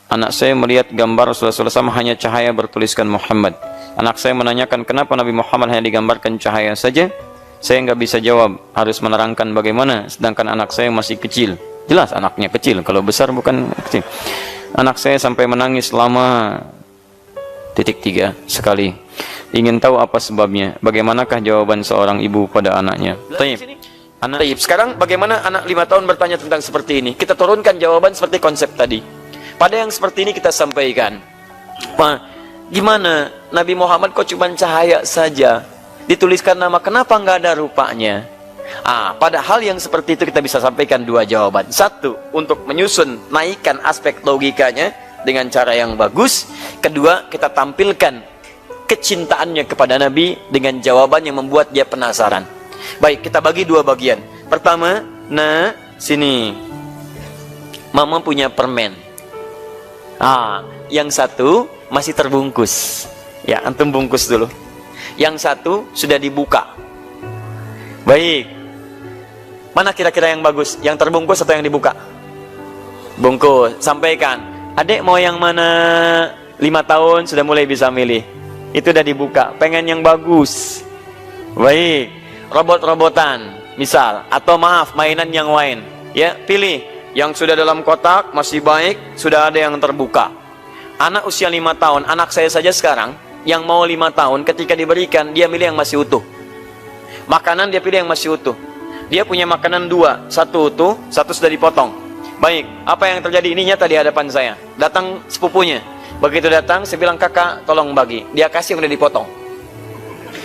Anak saya melihat gambar Rasulullah SAW hanya cahaya bertuliskan Muhammad. Anak saya menanyakan kenapa Nabi Muhammad hanya digambarkan cahaya saja. Saya nggak bisa jawab, harus menerangkan bagaimana, sedangkan anak saya masih kecil. Jelas anaknya kecil, kalau besar bukan kecil. Anak saya sampai menangis selama .3 sekali. Ingin tahu apa sebabnya? Bagaimanakah jawaban seorang ibu pada anaknya? Taib. Sekarang bagaimana anak 5 tahun bertanya tentang seperti ini? Kita turunkan jawaban seperti konsep tadi. Pada yang seperti ini kita sampaikan, Pak, gimana Nabi Muhammad kok cuma cahaya saja? Dituliskan nama, kenapa nggak ada rupanya? Pada hal yang seperti itu kita bisa sampaikan 2 jawaban. 1, untuk menyusun, naikkan aspek logikanya dengan cara yang bagus. 2, kita tampilkan kecintaannya kepada Nabi dengan jawaban yang membuat dia penasaran. Baik, kita bagi 2 bagian. Pertama, sini. Mama punya permen. Yang 1 masih terbungkus. Ya, antum bungkus dulu. Yang 1 sudah dibuka. Baik. Mana kira-kira yang bagus? Yang terbungkus atau yang dibuka? Bungkus. Sampaikan. Adik mau yang mana? 5 tahun sudah mulai bisa milih. Itu udah dibuka. Pengen yang bagus. Baik. Robot-robotan misal, atau maaf, mainan yang lain. Ya, pilih. Yang sudah dalam kotak masih baik, sudah ada yang terbuka. Anak usia 5 tahun, anak saya saja sekarang yang mau 5 tahun, ketika diberikan, dia milih yang masih utuh. Makanan dia pilih yang masih utuh. Dia punya makanan 2, 1 utuh, 1 sudah dipotong. Baik, apa yang terjadi? Ini nyata di hadapan saya. Datang sepupunya. Begitu datang, saya bilang, kakak tolong bagi. Dia kasih yang udah dipotong.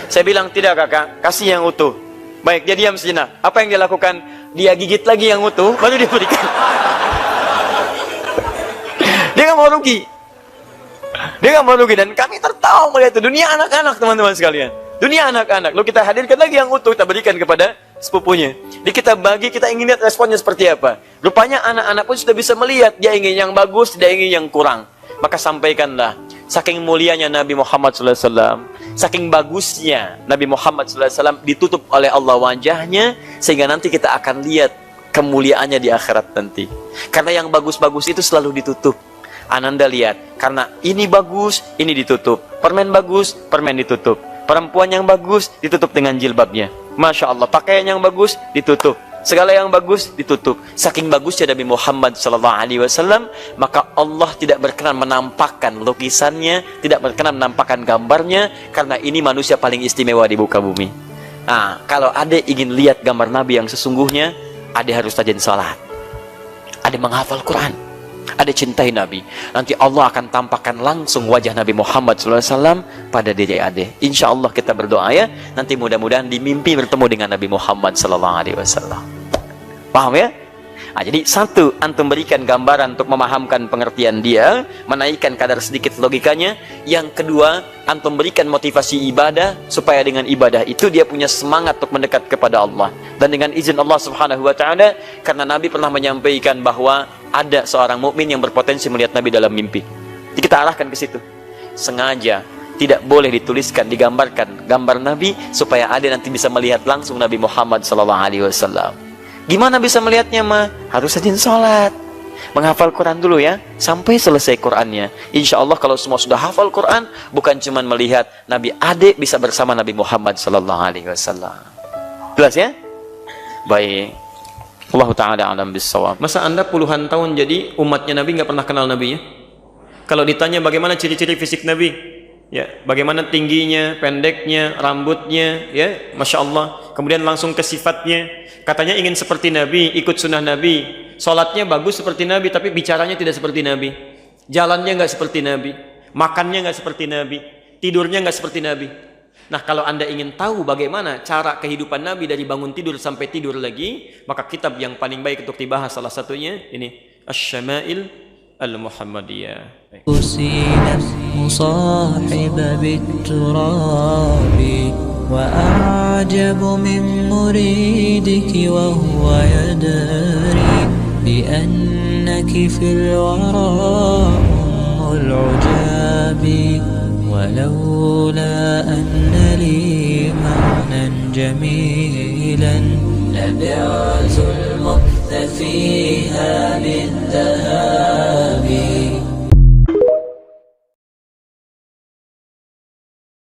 Saya bilang, tidak kakak, kasih yang utuh. Baik, dia diam sejenak. Apa yang dia lakukan? Dia gigit lagi yang utuh, baru dia berikan. Dia nggak mau rugi. Dia nggak mau rugi, dan kami tertawa melihat itu. Dunia anak-anak, teman-teman sekalian. Dunia anak-anak. Lalu kita hadirkan lagi yang utuh, kita berikan kepada sepupunya. Jadi kita bagi, kita ingin lihat responnya seperti apa. Rupanya anak-anak pun sudah bisa melihat, dia ingin yang bagus, dia ingin yang kurang. Maka sampaikanlah, saking mulianya Nabi Muhammad SAW, saking bagusnya Nabi Muhammad SAW, ditutup oleh Allah wajahnya, sehingga nanti kita akan lihat kemuliaannya di akhirat nanti. Karena yang bagus-bagus itu selalu ditutup. Ananda lihat, karena ini bagus, ini ditutup. Permen bagus, permen ditutup. Perempuan yang bagus, ditutup dengan jilbabnya. Masya Allah, pakaian yang bagus, ditutup. Segala yang bagus, ditutup. Saking bagusnya Nabi Muhammad SAW, maka Allah tidak berkenan menampakkan lukisannya, tidak berkenan menampakkan gambarnya, karena ini manusia paling istimewa di muka bumi. Kalau adik ingin lihat gambar Nabi yang sesungguhnya, adik harus rajin salat. Adik menghafal Quran. Adik cintai Nabi. Nanti Allah akan tampakkan langsung wajah Nabi Muhammad SAW pada diri adik. Insya Allah kita berdoa ya. Nanti mudah-mudahan di mimpi bertemu dengan Nabi Muhammad SAW. Paham ya? Jadi 1, antum berikan gambaran untuk memahamkan pengertian dia, menaikkan kadar sedikit logikanya. Yang 2, antum berikan motivasi ibadah, supaya dengan ibadah itu dia punya semangat untuk mendekat kepada Allah. Dan dengan izin Allah Subhanahu wa Ta'ala, karena Nabi pernah menyampaikan bahwa ada seorang mukmin yang berpotensi melihat Nabi dalam mimpi. Jadi kita arahkan ke situ. Sengaja tidak boleh dituliskan, digambarkan gambar Nabi, supaya ada nanti bisa melihat langsung Nabi Muhammad SAW. Gimana bisa melihatnya, mah? Harus rajin sholat, menghafal Quran dulu ya, sampai selesai Qurannya. Insya Allah kalau semua sudah hafal Quran, bukan cuma melihat Nabi, adik bisa bersama Nabi Muhammad SAW. Jelas ya? Baik. Allah Ta'ala alam bisawab. Masa anda puluhan tahun jadi umatnya Nabi nggak pernah kenal Nabi ya? Kalau ditanya bagaimana ciri-ciri fisik Nabi, ya, bagaimana tingginya, pendeknya, rambutnya, ya, Masya Allah. Kemudian langsung ke sifatnya. Katanya ingin seperti Nabi, ikut sunnah Nabi. Sholatnya bagus seperti Nabi, tapi bicaranya tidak seperti Nabi. Jalannya nggak seperti Nabi. Makannya nggak seperti Nabi. Tidurnya nggak seperti Nabi. Nah, kalau anda ingin tahu bagaimana cara kehidupan Nabi dari bangun tidur sampai tidur lagi, maka kitab yang paling baik untuk dibahas salah satunya ini, Asy-Syama'il Al-Muhammadiyah. وأعجب من مريدك وهو يدري بأنك في الورى